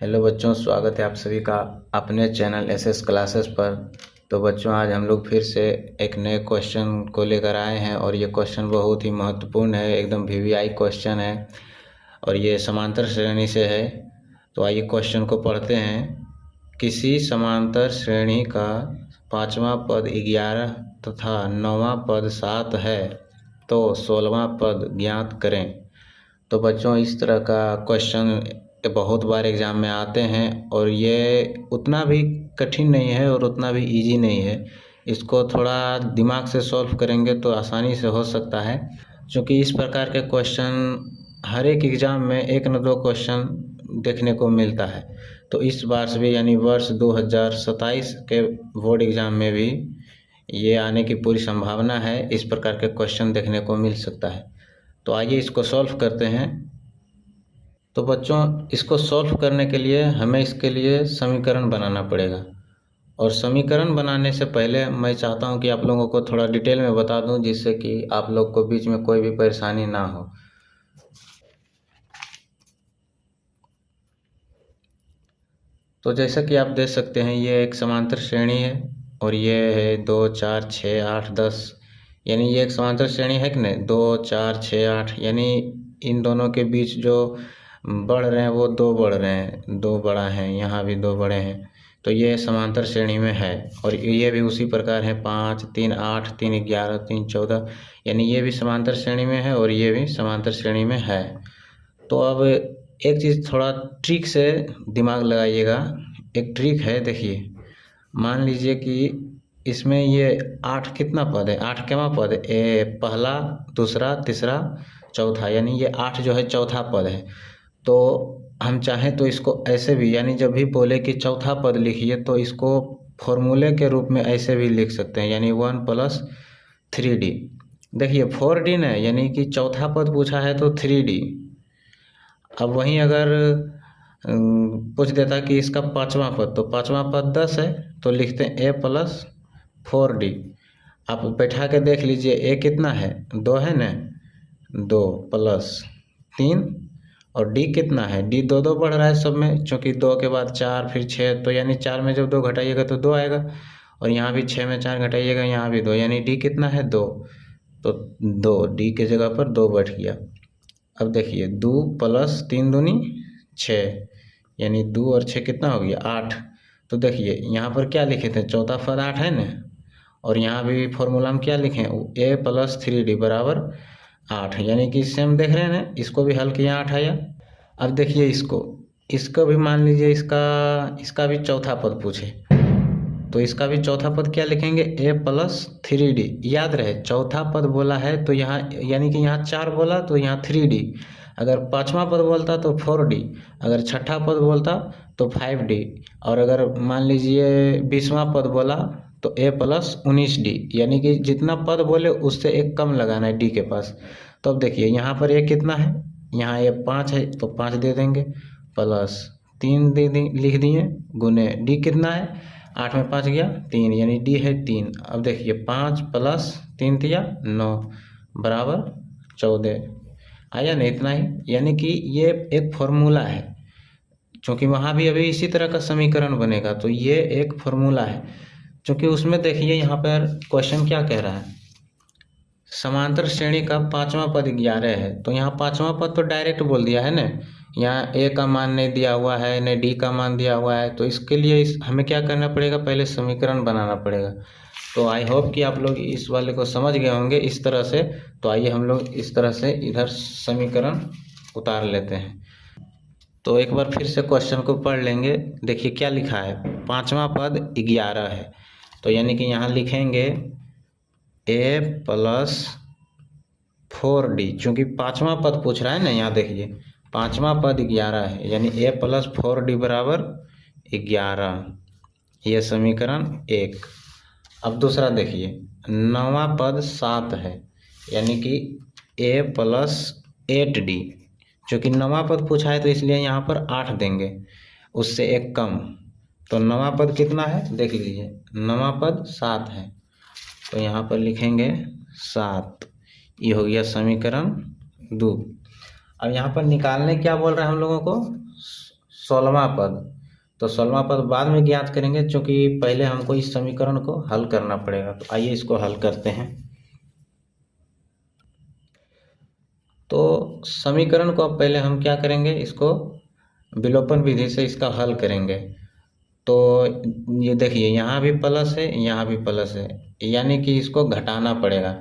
Hello बच्चों, स्वागत है आप सभी का अपने चैनल एसएस क्लासेस पर। तो बच्चों, आज हम लोग फिर से एक नए क्वेश्चन को लेकर आए हैं और ये क्वेश्चन बहुत ही महत्वपूर्ण है, एकदम वीवीआई क्वेश्चन है और ये समांतर श्रेणी से है। तो आइए क्वेश्चन को पढ़ते हैं। किसी समांतर श्रेणी का पाँचवा पद 11 तथा 9वां पद 7 है तो 16वां पद ज्ञात करें। तो बच्चों, इस तरह का क्वेश्चन बहुत बार एग्ज़ाम में आते हैं और ये उतना भी कठिन नहीं है और उतना भी इजी नहीं है। इसको थोड़ा दिमाग से सॉल्व करेंगे तो आसानी से हो सकता है, क्योंकि इस प्रकार के क्वेश्चन हर एक एग्ज़ाम में एक न दो क्वेश्चन देखने को मिलता है। तो इस बार से भी यानी वर्ष 2027 के बोर्ड एग्ज़ाम में भी ये आने की पूरी संभावना है। इस प्रकार के क्वेश्चन देखने को मिल सकता है। तो आइए इसको सॉल्व करते हैं। तो बच्चों, इसको सॉल्व करने के लिए हमें इसके लिए समीकरण बनाना पड़ेगा और समीकरण बनाने से पहले मैं चाहता हूं कि आप लोगों को थोड़ा डिटेल में बता दूं, जिससे कि आप लोग को बीच में कोई भी परेशानी ना हो। तो जैसा कि आप देख सकते हैं, ये एक समांतर श्रेणी है और ये है 2, 4, 6, 8, 10। यानी ये एक समांतर श्रेणी है कि नहीं, 2, 4, 6, 8। यानी इन दोनों के बीच जो बढ़ रहे हैं वो 2 बढ़ रहे हैं, 2 बड़ा है, यहाँ भी 2 बड़े हैं। तो ये समांतर श्रेणी में है और ये भी उसी प्रकार है, 5, 3, 8, 3, 11, 3, 14। यानी ये भी समांतर श्रेणी में है और ये भी समांतर श्रेणी में है। तो अब एक चीज़ थोड़ा ट्रिक से दिमाग लगाइएगा। एक ट्रिक है, देखिए। मान लीजिए कि इसमें ये 8 कितना पद है, 8 केवां पद है, पहला, दूसरा, तीसरा, चौथा। यानी ये 8 जो है चौथा पद है। तो हम चाहें तो इसको ऐसे भी, यानी जब भी बोले कि चौथा पद लिखिए तो इसको फॉर्मूले के रूप में ऐसे भी लिख सकते हैं, यानी 1 + 3D। देखिए 4D ना, यानी कि चौथा पद पूछा है तो 3D। अब वहीं अगर पूछ देता कि इसका पाँचवा पद, तो पाँचवा पद 10 है तो लिखते हैं A + 4D। आप बैठा के देख लीजिए, A कितना है, 2 है ना, 2 + 3 और D कितना है, D 2 बढ़ रहा है सब में, क्योंकि 2 के बाद 4 फिर 6। तो यानी 4 में जब 2 घटाइएगा तो 2 आएगा और यहाँ भी 6 में 4 घटाइएगा, यहाँ भी 2, यानी D कितना है, 2। तो 2, D के जगह पर 2 बैठ गया। अब देखिए 2 + 3 दूनी 6, यानी 2 और 6 कितना हो गया, 8। तो देखिए यहाँ पर क्या लिखे थे, चौथा पद 8 है ना, और यहाँ भी फॉर्मूला में क्या लिखे, A + 3D = 8। यानी कि सेम देख रहे हैं ना, इसको भी हल किया, 8 आया। अब देखिए इसको भी मान लीजिए इसका भी चौथा पद पूछे तो इसका भी चौथा पद क्या लिखेंगे, A + 3D। याद रहे चौथा पद बोला है तो यहाँ यानी कि यहाँ 4 बोला तो यहाँ 3D। अगर पाँचवा पद बोलता तो 4D, अगर छठा पद बोलता तो 5D, और अगर मान लीजिए 20वां पद बोला तो A + 19D। यानी कि जितना पद बोले उससे एक कम लगाना है D के पास। तो अब देखिए यहाँ पर A कितना है, यहाँ ये 5 है तो 5 दे देंगे, प्लस 3 लिख दिए, गुने D कितना है, 8 में 5 गया 3, यानी D है 3। अब देखिए 5 + 3 दिया 9 = 14 आया नहीं, इतना ही। यानी कि ये एक फॉर्मूला है, क्योंकि वहाँ भी अभी इसी तरह का समीकरण बनेगा। तो ये एक फॉर्मूला है, क्योंकि उसमें देखिए यहाँ पर क्वेश्चन क्या कह रहा है, समांतर श्रेणी का पाँचवा पद 11 है। तो यहाँ पाँचवा पद तो डायरेक्ट बोल दिया है ना, यहाँ A का मान नहीं दिया हुआ है, न D का मान दिया हुआ है। तो इसके लिए हमें क्या करना पड़ेगा, पहले समीकरण बनाना पड़ेगा। तो आई होप कि आप लोग इस वाले को समझ गए होंगे इस तरह से। तो आइए हम लोग इस तरह से इधर समीकरण उतार लेते हैं। तो एक बार फिर से क्वेश्चन को पढ़ लेंगे। देखिए क्या लिखा है, पाँचवा पद 11 है, तो यानी कि यहाँ लिखेंगे A + 4D, चूँकि पाँचवा पद पूछ रहा है ना। यहाँ देखिए पाँचवा पद 11 है, यानी A + 4D = 11। ये समीकरण 1। अब दूसरा देखिए, 9वां पद 7 है, यानी कि A + 8D। चूँकि 9वां पद पूछा है तो इसलिए यहाँ पर 8 देंगे, उससे एक कम। तो 9वां पद कितना है, देख लीजिए, 9वां पद 7 है, तो यहाँ पर लिखेंगे 7। ये हो गया समीकरण 2। अब यहाँ पर निकालने क्या बोल रहा है हम लोगों को, 16वां पद, तो 16वां पद बाद में ज्ञात करेंगे, क्योंकि पहले हमको इस समीकरण को हल करना पड़ेगा। तो आइए इसको हल करते हैं। तो समीकरण को अब पहले हम क्या करेंगे, इसको विलोपन विधि से इसका हल करेंगे। तो ये देखिए, यहाँ भी प्लस है, यहाँ भी प्लस है, यानी कि इसको घटाना पड़ेगा।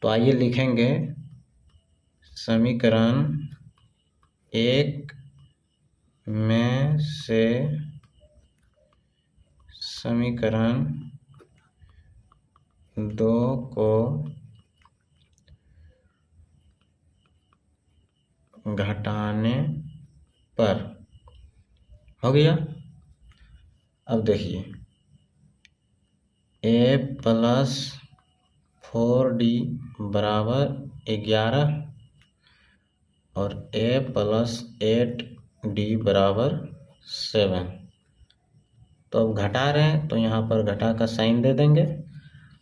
तो आइए लिखेंगे समीकरण 1 में से समीकरण 2 को घटाने पर हो गया। अब देखिए, a प्लस 4d बराबर 11 और a प्लस 8d बराबर 7। तो अब घटा रहे हैं, तो यहाँ पर घटा का साइन दे देंगे।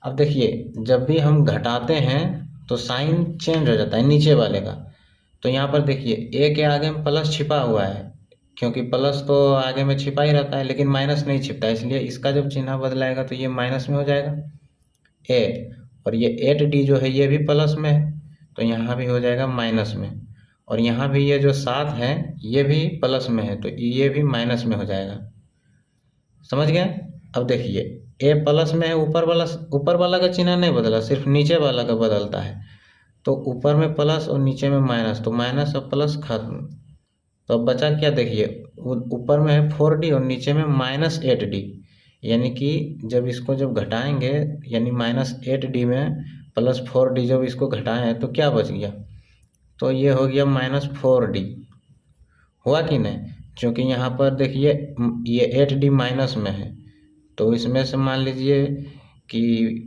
अब देखिए, जब भी हम घटाते हैं तो साइन चेंज हो जाता है नीचे वाले का। तो यहाँ पर देखिए, a के आगे में प्लस छिपा हुआ है, क्योंकि प्लस तो आगे में छिपा ही रहता है, लेकिन माइनस नहीं छिपता, इसलिए इसका जब चिन्ह बदलाएगा तो ये माइनस में हो जाएगा a। और ये 8d जो है ये भी प्लस में है, तो यहाँ भी हो जाएगा माइनस में। और यहाँ भी ये जो 7 है ये भी प्लस में है, तो ये भी माइनस में हो जाएगा। समझ गए? अब देखिए, a प्लस में है, ऊपर वाला का चिन्ह नहीं बदला, सिर्फ नीचे वाला का बदलता है। तो ऊपर में प्लस और नीचे में माइनस, तो माइनस और प्लस खत्म। तो अब बचा क्या, देखिए, ऊपर में है 4d और नीचे में माइनस 8d, यानी कि जब इसको घटाएंगे, यानी माइनस 8d में प्लस 4d जब इसको घटाएं तो क्या बच गया, तो ये हो गया माइनस 4d। हुआ कि नहीं? क्योंकि यहाँ पर देखिए, ये 8d माइनस में है, तो इसमें से मान लीजिए कि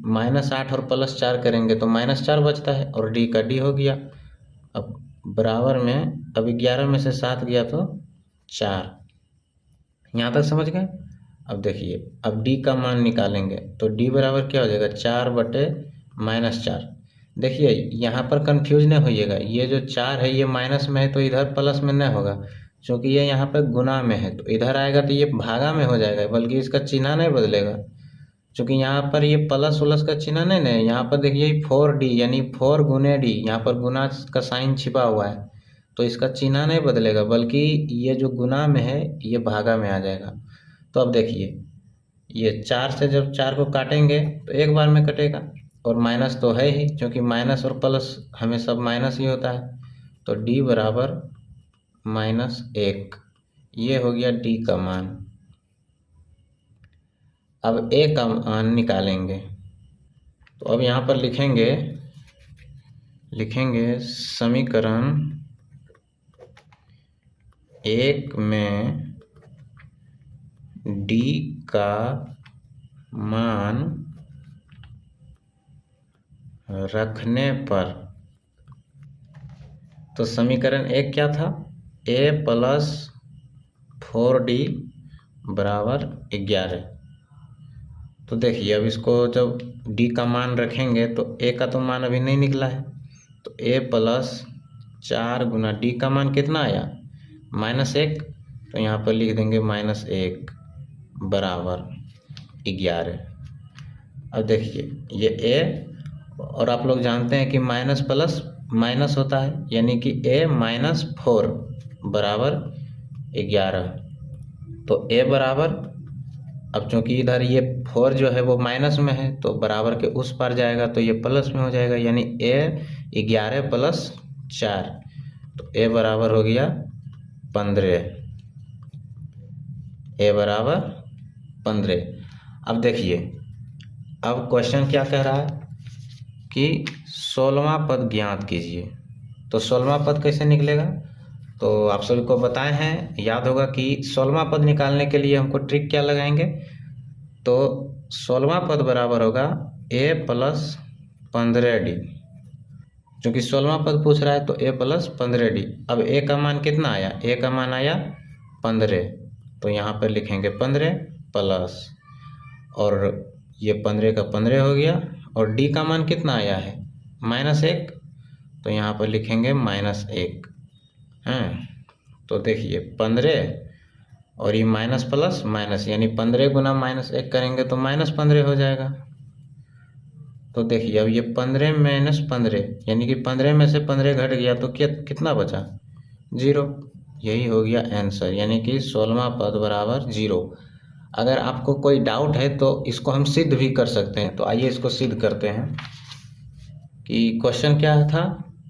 -8 और +4 करेंगे तो -4 बचता है, और d का d हो गया। अब बराबर में, अब 11 में से 7 गया तो 4। यहाँ तक समझ गए? अब देखिए, अब d का मान निकालेंगे, तो d बराबर क्या हो जाएगा, 4/-4। देखिए, यहाँ पर कंफ्यूज नहीं होइएगा, ये जो 4 है ये माइनस में है, तो इधर प्लस में नहीं होगा, क्योंकि ये यहाँ पर गुना में है। तो इधर आएगा तो ये भागा में हो जाएगा, बल्कि इसका चिन्ह नहीं बदलेगा, क्योंकि यहाँ पर ये प्लस उलस का चिन्ह नहीं है। यहाँ पर देखिए 4d, यानी 4 गुने d, यहाँ पर गुना का साइन छिपा हुआ है, तो इसका चिन्ह नहीं बदलेगा, बल्कि ये जो गुना में है ये भागा में आ जाएगा। तो अब देखिए, ये 4 से जब 4 को काटेंगे तो एक बार में कटेगा, और माइनस तो है ही, क्योंकि माइनस और प्लस हमेशा माइनस ही होता है। तो d बराबर -1, ये हो गया d का मान। अब a का मान निकालेंगे, तो अब यहाँ पर लिखेंगे समीकरण 1 में d का मान रखने पर, तो समीकरण 1 क्या था, a प्लस 4d बराबर 11। तो देखिए, अब इसको जब d का मान रखेंगे तो a का तो मान अभी नहीं निकला है, तो a प्लस 4 गुना d का मान कितना आया, -1, तो यहाँ पर लिख देंगे -1 बराबर 11। अब देखिए, ये a, और आप लोग जानते हैं कि माइनस प्लस माइनस होता है, यानी कि a-4 बराबर 11। तो a बराबर, अब चूंकि इधर ये 4 जो है वो माइनस में है, तो बराबर के उस पार जाएगा तो ये प्लस में हो जाएगा, यानी a 11 + 4, तो a बराबर हो गया 15। a बराबर 15। अब देखिए, अब क्वेश्चन क्या कह रहा है कि 16वां पद ज्ञात कीजिए। तो 16वां पद कैसे निकलेगा, तो आप सभी को बताए हैं, याद होगा कि 16वां पद निकालने के लिए हमको ट्रिक क्या लगाएंगे। तो 16वां पद बराबर होगा a + 15d, क्योंकि 16वां पद पूछ रहा है, तो a + 15d। अब a का मान कितना आया, a का मान आया 15, तो यहाँ पर लिखेंगे 15 प्लस, और ये 15 का 15 हो गया, और d का मान कितना आया है, -1, तो यहाँ पर लिखेंगे -1 हैं। तो देखिए, 15 और ये माइनस प्लस माइनस, यानी 15 गुना -1 करेंगे तो -15 हो जाएगा। तो देखिए अब ये 15 माइनस 15, यानी कि 15 में से 15 घट गया तो कितना बचा? 0। यही हो गया आंसर, यानी कि 16वां पद बराबर 0। अगर आपको कोई डाउट है तो इसको हम सिद्ध भी कर सकते हैं। तो आइए इसको सिद्ध करते हैं कि क्वेश्चन क्या था,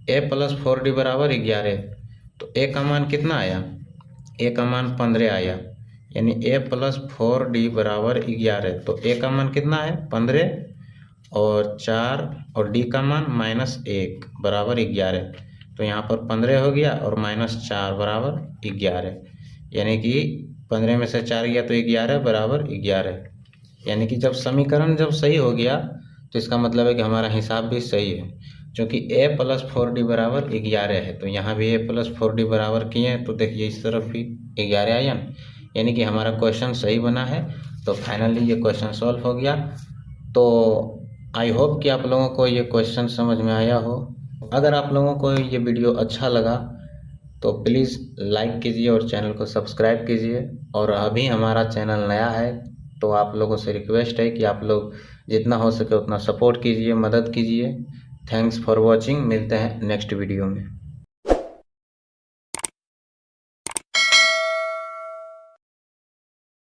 a + 4d बराबर 11। तो a का मान कितना आया? a का मान 15 आया, यानी a + 4d बराबर 11। तो a का मान कितना है? 15 और 4 और d का मान -1 बराबर 11। तो यहाँ पर 15 हो गया और -4 बराबर 11, यानी कि 15 में से 4 गया तो 11 बराबर 11। यानी कि जब समीकरण सही हो गया तो इसका मतलब है कि हमारा हिसाब भी सही है, क्योंकि a + 4d बराबर 11 है। तो यहाँ भी a + 4d बराबर किए हैं, तो देखिए इस तरफ भी 11 आया, यानी कि हमारा क्वेश्चन सही बना है। तो फाइनली ये क्वेश्चन सॉल्व हो गया। तो आई होप कि आप लोगों को ये क्वेश्चन समझ में आया हो। अगर आप लोगों को ये वीडियो अच्छा लगा तो प्लीज़ लाइक कीजिए और चैनल को सब्सक्राइब कीजिए। और अभी हमारा चैनल नया है तो आप लोगों से रिक्वेस्ट है कि आप लोग जितना हो सके उतना सपोर्ट कीजिए, मदद कीजिए। Thanks for watching. मिलते हैं नेक्स्ट वीडियो में।